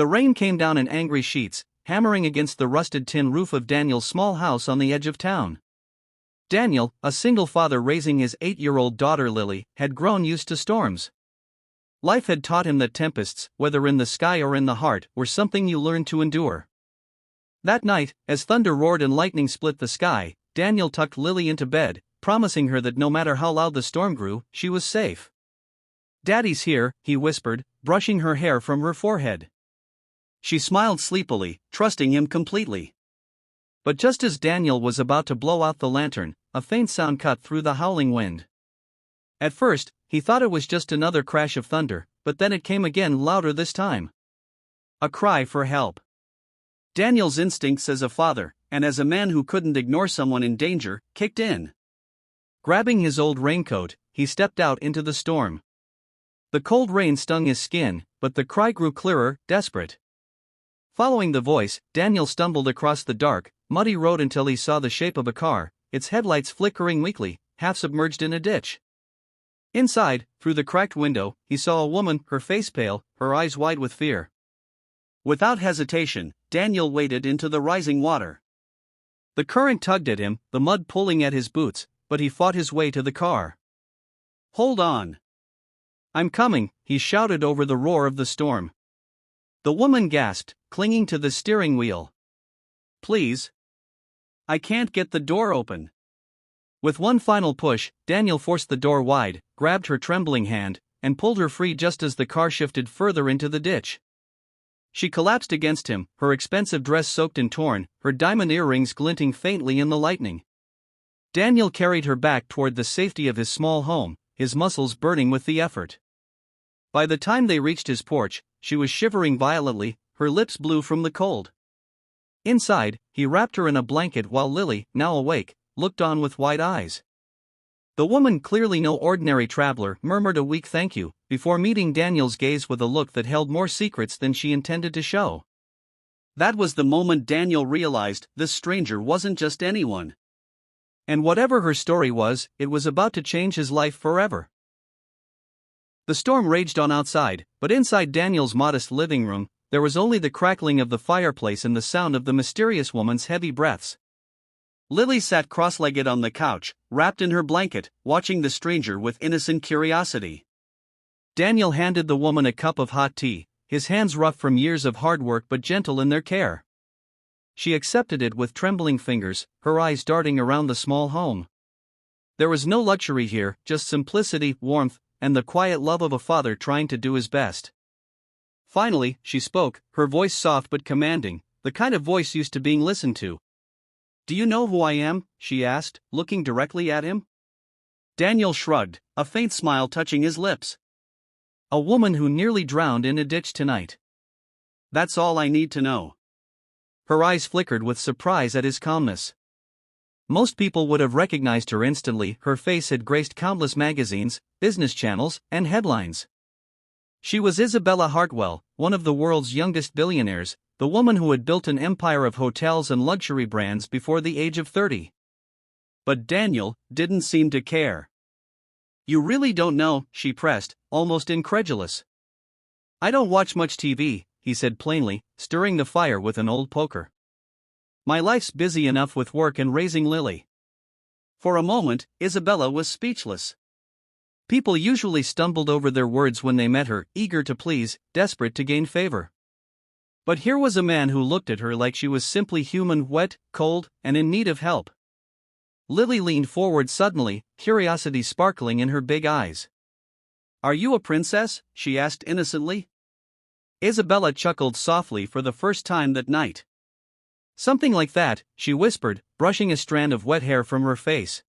The rain came down in angry sheets, hammering against the rusted tin roof of Daniel's small house on the edge of town. Daniel, a single father raising his 8-year-old daughter Lily, had grown used to storms. Life had taught him that tempests, whether in the sky or in the heart, were something you learned to endure. That night, as thunder roared and lightning split the sky, Daniel tucked Lily into bed, promising her that no matter how loud the storm grew, she was safe. "Daddy's here," he whispered, brushing her hair from her forehead. She smiled sleepily, trusting him completely. But just as Daniel was about to blow out the lantern, a faint sound cut through the howling wind. At first, he thought it was just another crash of thunder, but then it came again, louder this time. A cry for help. Daniel's instincts as a father, and as a man who couldn't ignore someone in danger, kicked in. Grabbing his old raincoat, he stepped out into the storm. The cold rain stung his skin, but the cry grew clearer, desperate. Following the voice, Daniel stumbled across the dark, muddy road until he saw the shape of a car, its headlights flickering weakly, half submerged in a ditch. Inside, through the cracked window, he saw a woman, her face pale, her eyes wide with fear. Without hesitation, Daniel waded into the rising water. The current tugged at him, the mud pulling at his boots, but he fought his way to the car. "Hold on. I'm coming," he shouted over the roar of the storm. The woman gasped, clinging to the steering wheel. "Please. I can't get the door open." With one final push, Daniel forced the door wide, grabbed her trembling hand, and pulled her free just as the car shifted further into the ditch. She collapsed against him, her expensive dress soaked and torn, her diamond earrings glinting faintly in the lightning. Daniel carried her back toward the safety of his small home, his muscles burning with the effort. By the time they reached his porch, she was shivering violently, her lips blue from the cold. Inside, he wrapped her in a blanket while Lily, now awake, looked on with wide eyes. The woman, clearly no ordinary traveler, murmured a weak thank you, before meeting Daniel's gaze with a look that held more secrets than she intended to show. That was the moment Daniel realized this stranger wasn't just anyone. And whatever her story was, it was about to change his life forever. The storm raged on outside, but inside Daniel's modest living room, there was only the crackling of the fireplace and the sound of the mysterious woman's heavy breaths. Lily sat cross-legged on the couch, wrapped in her blanket, watching the stranger with innocent curiosity. Daniel handed the woman a cup of hot tea, his hands rough from years of hard work but gentle in their care. She accepted it with trembling fingers, her eyes darting around the small home. There was no luxury here, just simplicity, warmth, and the quiet love of a father trying to do his best. Finally, she spoke, her voice soft but commanding, the kind of voice used to being listened to. "Do you know who I am?" she asked, looking directly at him. Daniel shrugged, a faint smile touching his lips. "A woman who nearly drowned in a ditch tonight. That's all I need to know." Her eyes flickered with surprise at his calmness. Most people would have recognized her instantly, her face had graced countless magazines, business channels, and headlines. She was Isabella Hartwell, one of the world's youngest billionaires, the woman who had built an empire of hotels and luxury brands before the age of 30. But Daniel didn't seem to care. "You really don't know," she pressed, almost incredulous. "I don't watch much TV," he said plainly, stirring the fire with an old poker. "My life's busy enough with work and raising Lily." For a moment, Isabella was speechless. People usually stumbled over their words when they met her, eager to please, desperate to gain favor. But here was a man who looked at her like she was simply human, wet, cold, and in need of help. Lily leaned forward suddenly, curiosity sparkling in her big eyes. "Are you a princess?" she asked innocently. Isabella chuckled softly for the first time that night. "Something like that," she whispered, brushing a strand of wet hair from her face.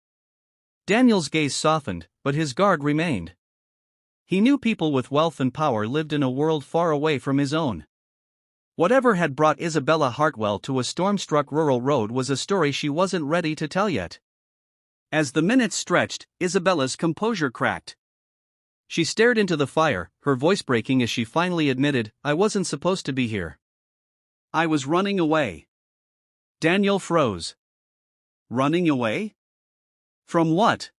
Daniel's gaze softened, but his guard remained. He knew people with wealth and power lived in a world far away from his own. Whatever had brought Isabella Hartwell to a storm-struck rural road was a story she wasn't ready to tell yet. As the minutes stretched, Isabella's composure cracked. She stared into the fire, her voice breaking as she finally admitted, "I wasn't supposed to be here. I was running away." Daniel froze. Running away? From what?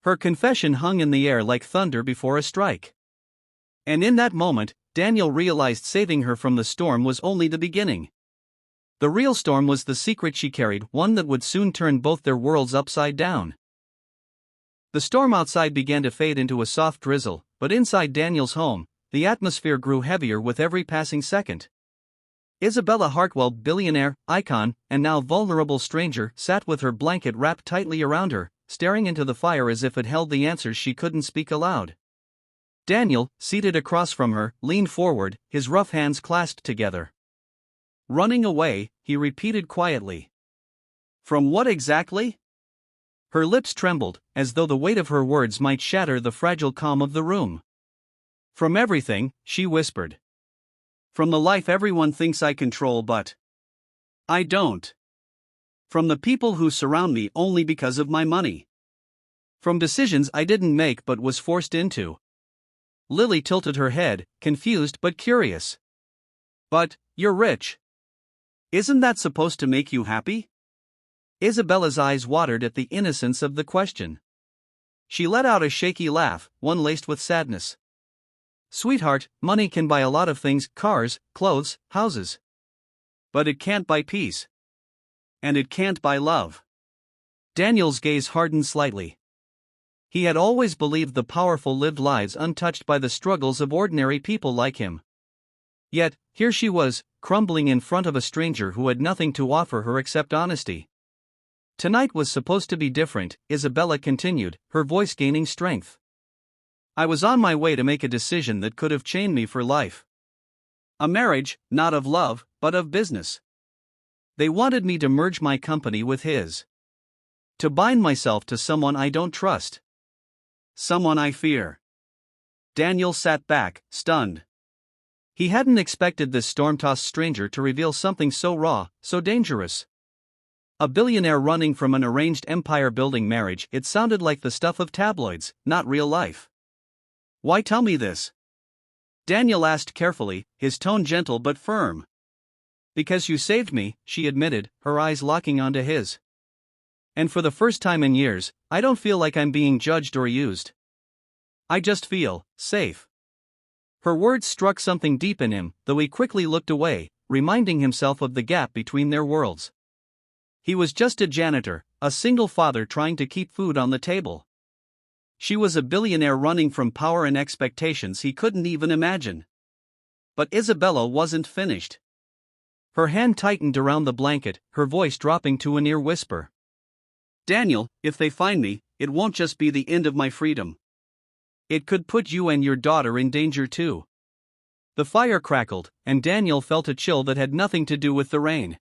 Her confession hung in the air like thunder before a strike. And in that moment, Daniel realized saving her from the storm was only the beginning. The real storm was the secret she carried, one that would soon turn both their worlds upside down. The storm outside began to fade into a soft drizzle, but inside Daniel's home, the atmosphere grew heavier with every passing second. Isabella Hartwell, billionaire, icon, and now vulnerable stranger, sat with her blanket wrapped tightly around her, staring into the fire as if it held the answers she couldn't speak aloud. Daniel, seated across from her, leaned forward, his rough hands clasped together. "Running away," he repeated quietly. "From what exactly?" Her lips trembled, as though the weight of her words might shatter the fragile calm of the room. "From everything," she whispered. "From the life everyone thinks I control, but I don't. From the people who surround me only because of my money. From decisions I didn't make but was forced into." Lily tilted her head, confused but curious. "But you're rich. Isn't that supposed to make you happy?" Isabella's eyes watered at the innocence of the question. She let out a shaky laugh, one laced with sadness. "Sweetheart, money can buy a lot of things, cars, clothes, houses. But it can't buy peace. And it can't buy love." Daniel's gaze hardened slightly. He had always believed the powerful lived lives untouched by the struggles of ordinary people like him. Yet, here she was, crumbling in front of a stranger who had nothing to offer her except honesty. "Tonight was supposed to be different," Isabella continued, her voice gaining strength. "I was on my way to make a decision that could have chained me for life. A marriage, not of love, but of business. They wanted me to merge my company with his. To bind myself to someone I don't trust. Someone I fear." Daniel sat back, stunned. He hadn't expected this storm-tossed stranger to reveal something so raw, so dangerous. A billionaire running from an arranged empire-building marriage, it sounded like the stuff of tabloids, not real life. "Why tell me this?" Daniel asked carefully, his tone gentle but firm. "Because you saved me," she admitted, her eyes locking onto his. "And for the first time in years, I don't feel like I'm being judged or used. I just feel safe." Her words struck something deep in him, though he quickly looked away, reminding himself of the gap between their worlds. He was just a janitor, a single father trying to keep food on the table. She was a billionaire running from power and expectations he couldn't even imagine. But Isabella wasn't finished. Her hand tightened around the blanket, her voice dropping to a near whisper. "Daniel, if they find me, it won't just be the end of my freedom. It could put you and your daughter in danger too." The fire crackled, and Daniel felt a chill that had nothing to do with the rain.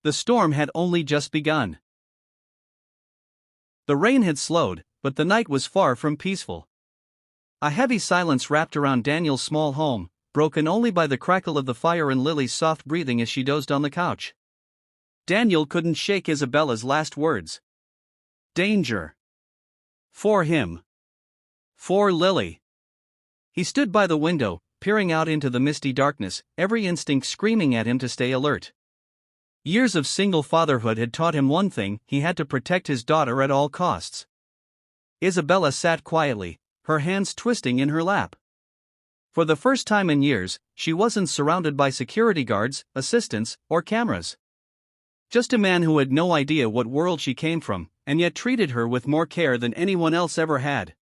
The storm had only just begun. The rain had slowed, but the night was far from peaceful. A heavy silence wrapped around Daniel's small home, broken only by the crackle of the fire and Lily's soft breathing as she dozed on the couch. Daniel couldn't shake Isabella's last words. Danger. For him. For Lily. He stood by the window, peering out into the misty darkness, every instinct screaming at him to stay alert. Years of single fatherhood had taught him one thing: he had to protect his daughter at all costs. Isabella sat quietly, her hands twisting in her lap. For the first time in years, she wasn't surrounded by security guards, assistants, or cameras. Just a man who had no idea what world she came from, and yet treated her with more care than anyone else ever had.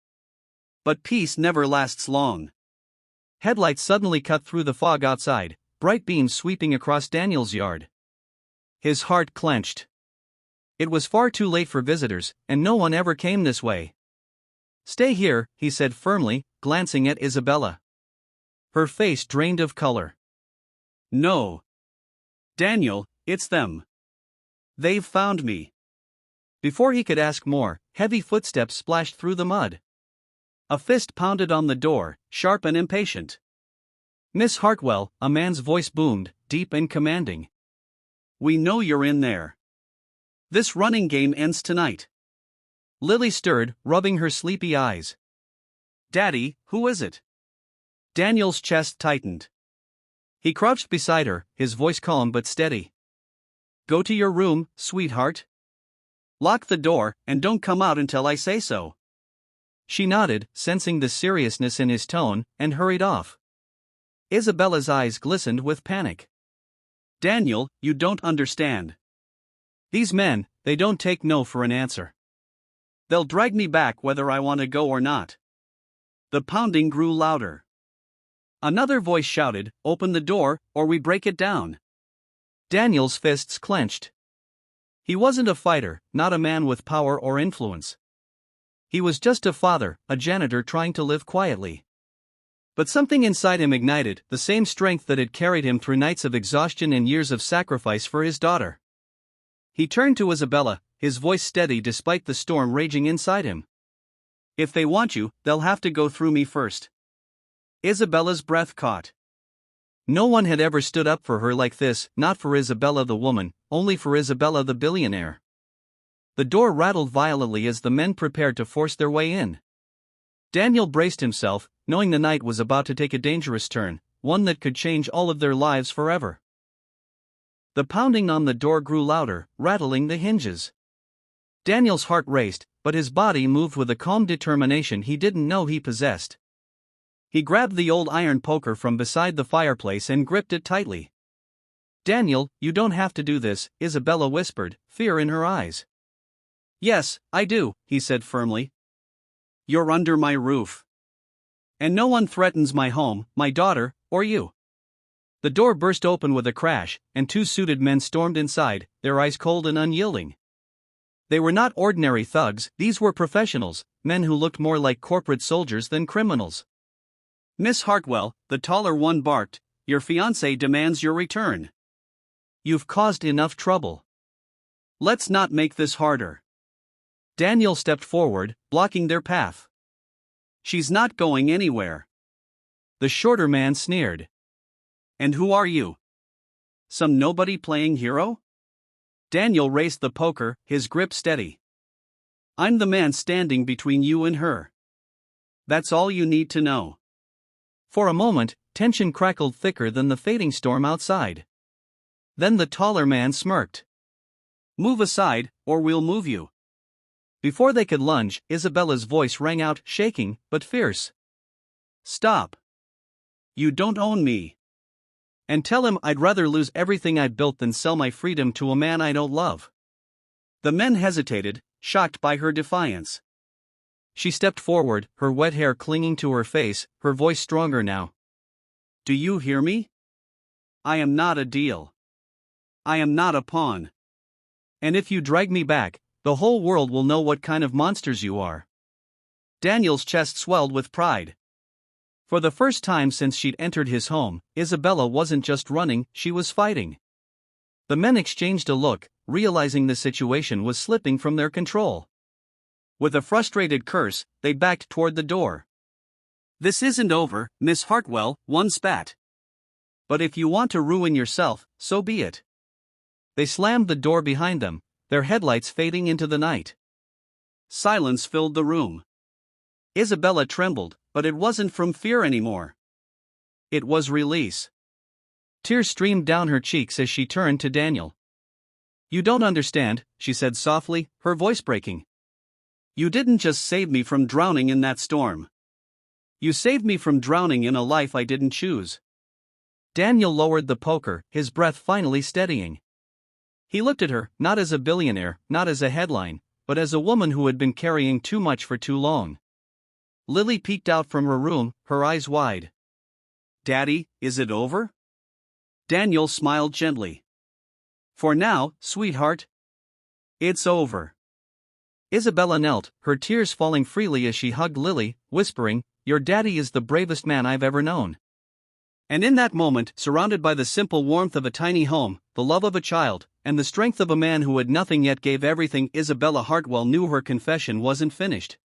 But peace never lasts long. Headlights suddenly cut through the fog outside, bright beams sweeping across Daniel's yard. His heart clenched. It was far too late for visitors, and no one ever came this way. "Stay here," he said firmly, glancing at Isabella. Her face drained of color. "No. Daniel, it's them. They've found me." Before he could ask more, heavy footsteps splashed through the mud. A fist pounded on the door, sharp and impatient. "Miss Hartwell," a man's voice boomed, deep and commanding. "We know you're in there. This running game ends tonight." Lily stirred, rubbing her sleepy eyes. "Daddy, who is it?" Daniel's chest tightened. He crouched beside her, his voice calm but steady. "Go to your room, sweetheart. Lock the door, and don't come out until I say so." She nodded, sensing the seriousness in his tone, and hurried off. Isabella's eyes glistened with panic. Daniel, you don't understand. These men, they don't take no for an answer. They'll drag me back whether I want to go or not. The pounding grew louder. Another voice shouted, "Open the door, or we break it down." Daniel's fists clenched. He wasn't a fighter, not a man with power or influence. He was just a father, a janitor trying to live quietly. But something inside him ignited, the same strength that had carried him through nights of exhaustion and years of sacrifice for his daughter. He turned to Isabella, his voice steady despite the storm raging inside him. "If they want you, they'll have to go through me first." Isabella's breath caught. No one had ever stood up for her like this, not for Isabella the woman, only for Isabella the billionaire. The door rattled violently as the men prepared to force their way in. Daniel braced himself, knowing the night was about to take a dangerous turn, one that could change all of their lives forever. The pounding on the door grew louder, rattling the hinges. Daniel's heart raced, but his body moved with a calm determination he didn't know he possessed. He grabbed the old iron poker from beside the fireplace and gripped it tightly. "Daniel, you don't have to do this," Isabella whispered, fear in her eyes. "Yes, I do," he said firmly. "You're under my roof. And no one threatens my home, my daughter, or you." The door burst open with a crash, and two suited men stormed inside, their eyes cold and unyielding. They were not ordinary thugs, these were professionals, men who looked more like corporate soldiers than criminals. "Miss Hartwell," the taller one barked, "your fiancé demands your return. You've caused enough trouble. Let's not make this harder." Daniel stepped forward, blocking their path. "She's not going anywhere." The shorter man sneered. "And who are you? Some nobody playing hero?" Daniel raised the poker, his grip steady. "I'm the man standing between you and her. That's all you need to know." For a moment, tension crackled thicker than the fading storm outside. Then the taller man smirked. "Move aside, or we'll move you." Before they could lunge, Isabella's voice rang out, shaking, but fierce. "Stop. You don't own me. And tell him I'd rather lose everything I've built than sell my freedom to a man I don't love." The men hesitated, shocked by her defiance. She stepped forward, her wet hair clinging to her face, her voice stronger now. "Do you hear me? I am not a deal. I am not a pawn. And if you drag me back, the whole world will know what kind of monsters you are." Daniel's chest swelled with pride. For the first time since she'd entered his home, Isabella wasn't just running, she was fighting. The men exchanged a look, realizing the situation was slipping from their control. With a frustrated curse, they backed toward the door. "This isn't over, Miss Hartwell," one spat. "But if you want to ruin yourself, so be it." They slammed the door behind them, their headlights fading into the night. Silence filled the room. Isabella trembled, but it wasn't from fear anymore. It was release. Tears streamed down her cheeks as she turned to Daniel. "You don't understand," she said softly, her voice breaking. "You didn't just save me from drowning in that storm. You saved me from drowning in a life I didn't choose." Daniel lowered the poker, his breath finally steadying. He looked at her, not as a billionaire, not as a headline, but as a woman who had been carrying too much for too long. Lily peeked out from her room, her eyes wide. "Daddy, is it over?" Daniel smiled gently. "For now, sweetheart. It's over." Isabella knelt, her tears falling freely as she hugged Lily, whispering, "Your daddy is the bravest man I've ever known." And in that moment, surrounded by the simple warmth of a tiny home, the love of a child, and the strength of a man who had nothing yet gave everything, Isabella Hartwell knew her confession wasn't finished.